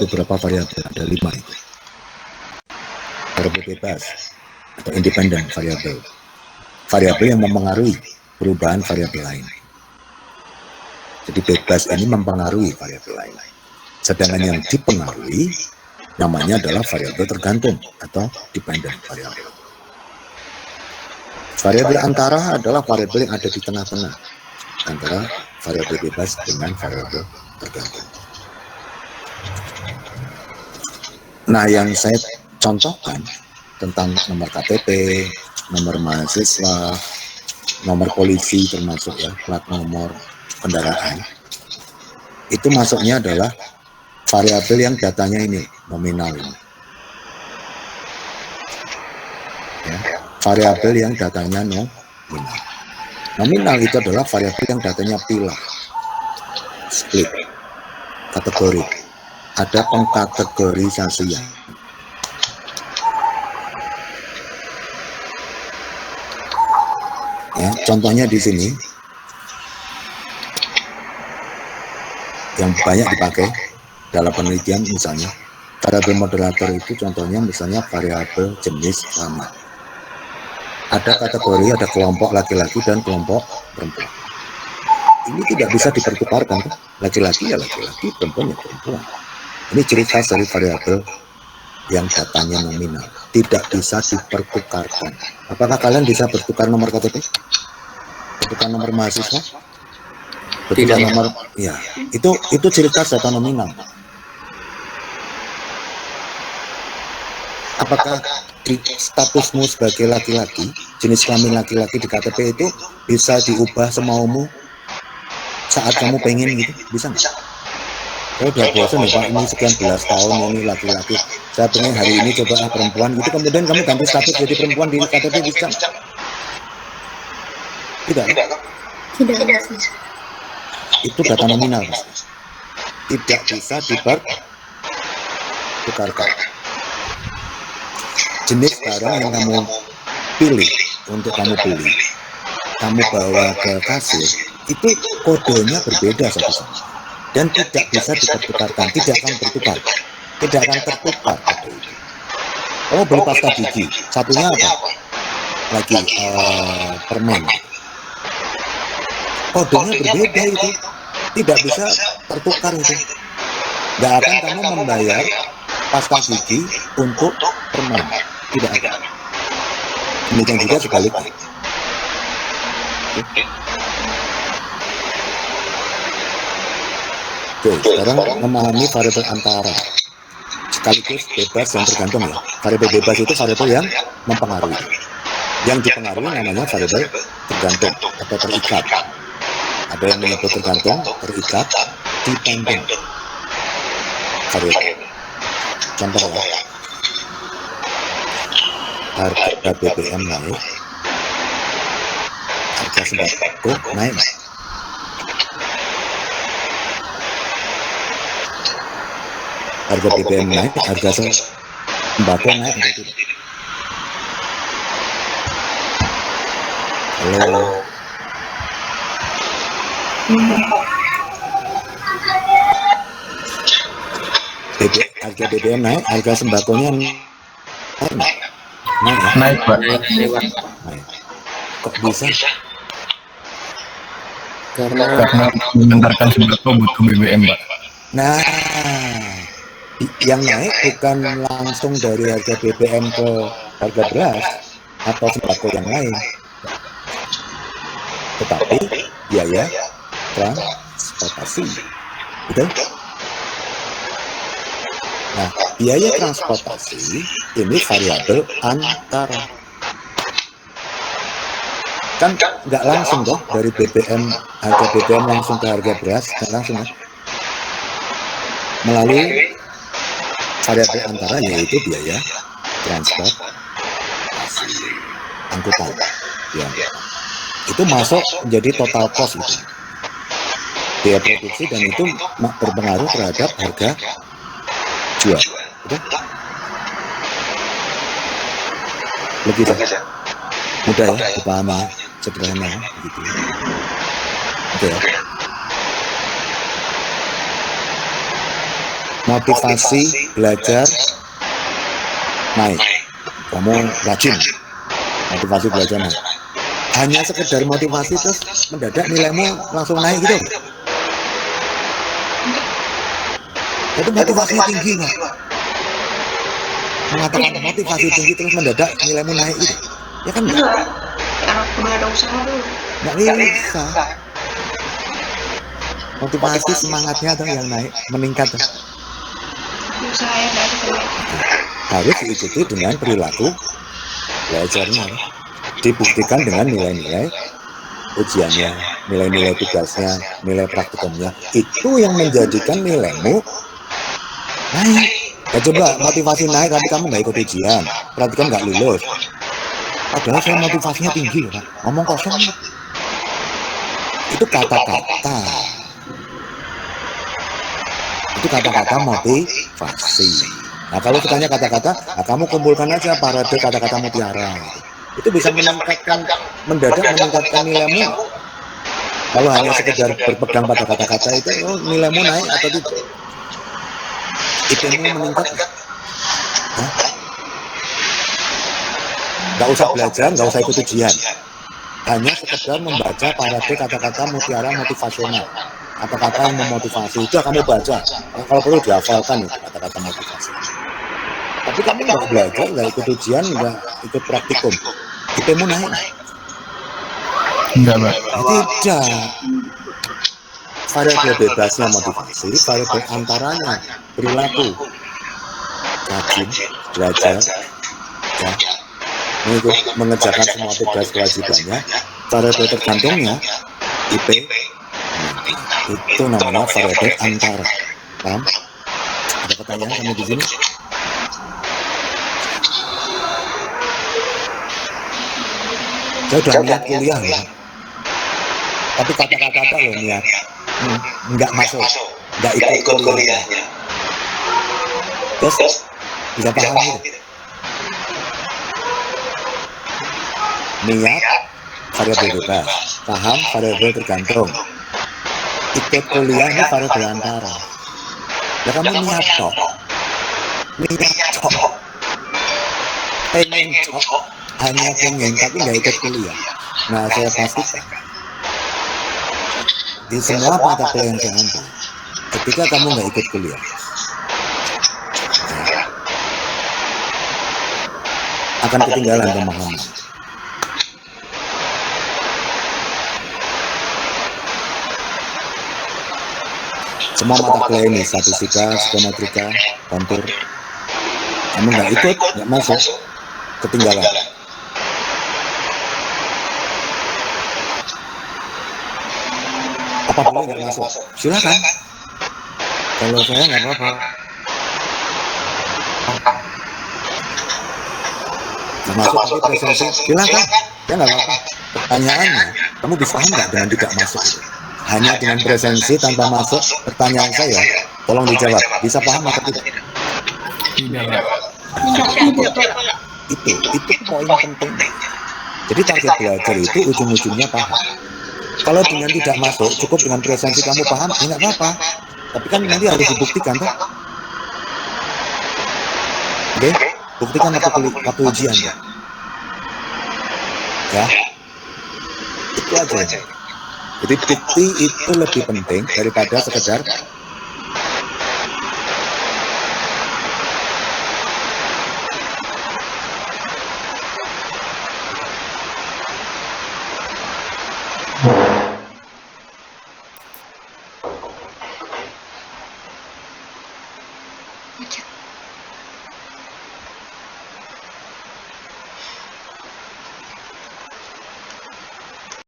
beberapa variabel, ada 5 itu. Variabel bebas atau independent variabel. Variabel yang mempengaruhi perubahan variabel lain. Jadi bebas ini mempengaruhi variabel lain. Sedangkan yang dipengaruhi namanya adalah variabel tergantung atau dependent variabel. Variabel antara adalah variabel yang ada di tengah-tengah antara variabel bebas dengan variabel tergantung. Nah, yang saya contohkan tentang nomor KTP, nomor mahasiswa, nomor polisi termasuk ya, plat nomor kendaraan, itu masuknya adalah variabel yang datanya ini nominal ini. Ya, variabel yang datanya nominal. Nominal itu adalah variabel yang datanya pilah, split, kategori. Ada pengkategorisasian. Ya, contohnya di sini yang banyak dipakai dalam penelitian, misalnya variabel moderator itu contohnya misalnya variabel jenis kelamin. Ada kategori, ada kelompok laki-laki dan kelompok perempuan. Ini tidak bisa dipertukarkan, laki-laki ya laki-laki, perempuan ya perempuan. Ini ciri khas dari variabel yang datanya nominal, tidak bisa dipertukarkan. Apakah kalian bisa bertukar nomor KTP? Bertukar nomor mahasiswa? Bertukar nomor, ya, itu ciri khas data nominal. Apakah statusmu sebagai laki-laki, jenis kelamin laki-laki di KTP itu bisa diubah semaumu saat kamu pengen gitu? Bisa nggak? Saya udah bosan nih Pak, ini sekian belas tahun ini laki-laki, saya pengen hari ini coba perempuan gitu, kemudian kamu ganti status jadi perempuan di KTP, bisa? Tidak. Itu data nominal, tidak bisa dipertukarkan. Jenis barang yang kamu pilih untuk kamu beli, kamu bawa ke kasir, itu kodenya berbeda satu sama lain. Dan tidak bisa dipertukarkan, tidak akan bertukar, tidak akan tertukar. Kamu beli pasta gigi, satunya apa? Lagi permen. Kodenya berbeda itu, tidak bisa tertukar itu. Nggak akan kamu membayar pasta gigi untuk permen, tidak ada. Demikian juga sebaliknya. Oke, sekarang memahami variabel antara sekaligus bebas dan tergantung ya. Variabel bebas itu variabel yang mempengaruhi. Yang dipengaruhi namanya variabel tergantung atau terikat. Ada yang menyebut tergantung, terikat, dependent variabel. Contoh ya, harga BBM naik, harga sembako naik. Harga BBM naik, harga sembako naik atau tidak? Halo. Harga BBM naik, harga sembakonya naik, Pak. Naik. Kok bisa? Karena mengantarkan sembako butuh BBM, Pak. Nah, yang naik bukan langsung dari harga BBM ke harga beras atau sembako yang lain, tetapi biaya transportasi, betul? Nah, biaya transportasi ini variabel antara. Kan nggak langsung dong dari BBM, harga BBM langsung ke harga beras, nggak langsung kan? Melalui variabel antara, yaitu biaya transportasi, angkutan, ya. Itu masuk menjadi total cost itu, biaya produksi, dan itu berpengaruh terhadap harga jual. Udah? Lebih mudah ya dipahami, sederhana gitu. Oke ya. motivasi belajar naik, kamu rajin, motivasi belajar naik. Hanya sekedar motivasi terus mendadak nilaimu langsung naik gitu. Itu motivasinya tinggi nggak? Mengatakan motivasi tinggi terus mendadak nilaimu naik gitu, ya kan enggak? Udah ada usaha dulu. Nggak bisa. Motivasi semangatnya tuh yang naik, meningkat tuh. Usaha yang nggak ada kenaikan. Harus diikuti dengan perilaku belajarnya, dibuktikan dengan nilai-nilai ujiannya, nilai-nilai tugasnya, nilai praktikumnya. Itu yang menjadikan nilaimu naik. Ya coba motivasi naik tapi kamu nggak ikut ujian, praktikum nggak lulus. Padahal saya motivasinya tinggi, Pak. Ngomong kosong. Itu kata-kata. Itu kata-kata motivasi. Nah kalau ditanya kata-kata, nah kamu kumpulkan aja parade kata-kata mutiara. Itu bisa meningkatkan, mendadak meningkatkan nilaimu. Kalau hanya sekedar berpegang pada kata-kata itu, oh, nilaimu naik atau tidak? IPmu meningkat. Nggak usah belajar, nggak usah ikut ujian. Hanya sekedar membaca parade kata-kata mutiara motivasional. Kata-kata yang memotivasi itu kamu baca. Nah, kalau perlu dihafalkan itu kata-kata motivasi. Tapi kamu nggak belajar, nggak ikut ujian, nggak ikut praktikum. IPmu naik. Enggak, Pak. Tidak. Variabel bebasnya motivasi, variabel antaranya perilaku, rajin, belajar, ya, mengerjakan semua tugas kewajibannya. Variabel tergantungnya IP, itu namanya variabel antara. Paham? Ada pertanyaan kamu di sini? Saya udah niat kuliah ya, tapi kata-kata loh niat, nggak masuk, nggak ikut kuliahnya. Terus bisa paham gitu? Niat variabel bebas, paham variabel tergantung, ikut kuliah ini variabel antara. Ya kamu niat toh, pengen toh, hanya pengen tapi nggak ikut kuliah. Nah saya pastikan di semua mata kuliah yang saya ambil, ketika kamu nggak ikut kuliah, akan ketinggalan pemahaman. Semua mata kuliah ini, statistika, psikometrika, kontur, kamu nggak ikut, nggak masuk, ketinggalan. Apa boleh nggak masuk? Silakan. Kalau saya nggak apa-apa. Nggak masuk tapi presensi, silakan. Ya nggak apa-apa. Pertanyaannya, kamu bisa nggak dengan tidak masuk itu? Hanya dengan presensi tanpa masuk, pertanyaan saya, tolong dijawab. Bisa paham atau tidak? Tidak, Pak. Itu poin penting. Jadi target belajar itu ujung-ujungnya paham. Kalau dengan tidak masuk, cukup dengan presensi kamu paham, ya nggak apa-apa. Tapi kan nanti harus dibuktikan, toh. Oke, buktikan waktu ujian, ya. Ya, itu aja. Jadi bukti itu lebih penting daripada sekedar